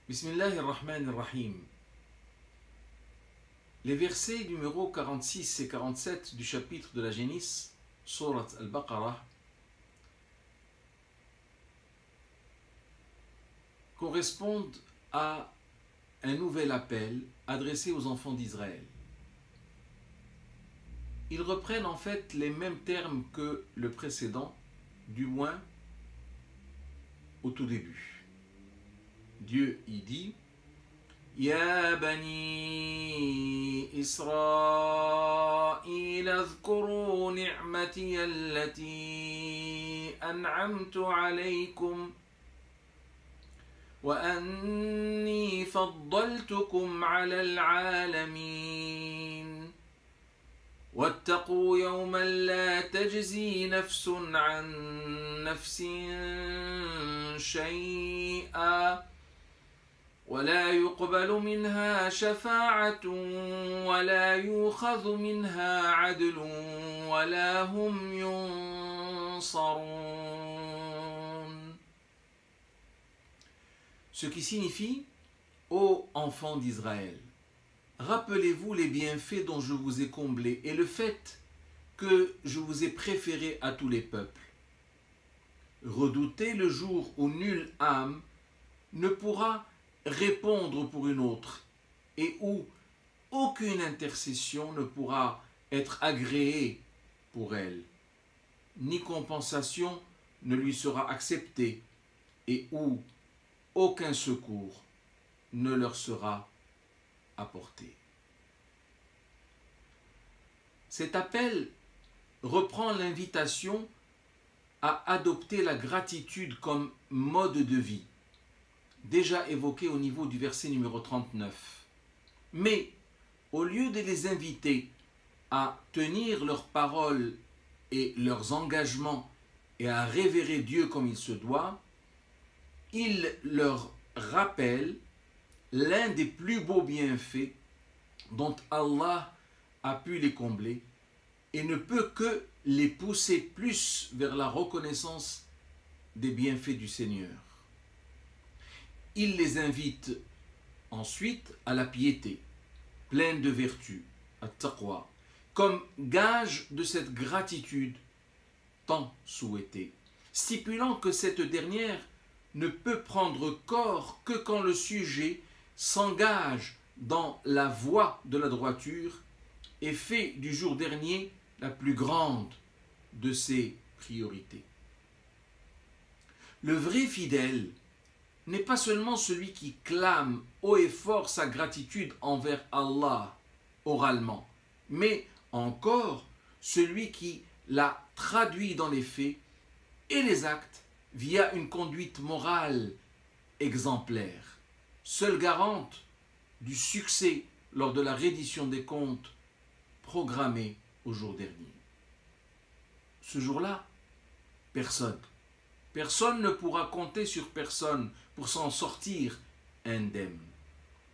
Bismillahirrahmanirrahim. Les versets numéros 46 et 47 du chapitre de la Génisse, Surat al-Baqarah, correspondent à un nouvel appel adressé aux enfants d'Israël. Ils reprennent en fait les mêmes termes que le précédent, du moins au tout début. Dieu y dit: Ya bani Israël, azkuru ni'mati allati an'amtu alaykum wa anni faddaltukum ala al-alamin. واتقوا يوما لا تجزي نفس عن نفس شيئا ولا يقبل منها شفاعة ولا يؤخذ منها عدل ولا هم ينصرون. Ce qui signifie: ô enfants d'Israël, rappelez-vous les bienfaits dont je vous ai comblés et le fait que je vous ai préféré à tous les peuples. Redoutez le jour où nulle âme ne pourra répondre pour une autre et où aucune intercession ne pourra être agréée pour elle, ni compensation ne lui sera acceptée et où aucun secours ne leur sera apporté. Cet appel reprend l'invitation à adopter la gratitude comme mode de vie, déjà évoqué au niveau du verset numéro 39. Mais au lieu de les inviter à tenir leurs paroles et leurs engagements et à révérer Dieu comme il se doit, il leur rappelle l'un des plus beaux bienfaits dont Allah a pu les combler et ne peut que les pousser plus vers la reconnaissance des bienfaits du Seigneur. Il les invite ensuite à la piété, pleine de vertu, at-taqwa, comme gage de cette gratitude tant souhaitée, stipulant que cette dernière ne peut prendre corps que quand le sujet s'engage dans la voie de la droiture et fait du jour dernier la plus grande de ses priorités. Le vrai fidèle n'est pas seulement celui qui clame haut et fort sa gratitude envers Allah oralement, mais encore celui qui la traduit dans les faits et les actes via une conduite morale exemplaire, seule garante du succès lors de la reddition des comptes programmée au jour dernier. Ce jour-là, personne ne pourra compter sur personne pour s'en sortir indemne.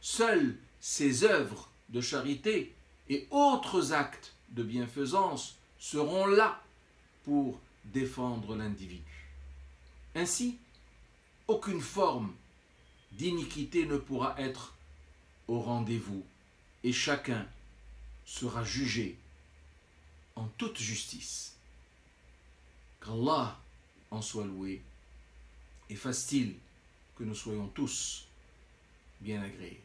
Seules ses œuvres de charité et autres actes de bienfaisance seront là pour défendre l'individu. Ainsi, aucune forme d'iniquité ne pourra être au rendez-vous et chacun sera jugé en toute justice. Qu'Allah en soit loué et fasse-t-il que nous soyons tous bien agréés.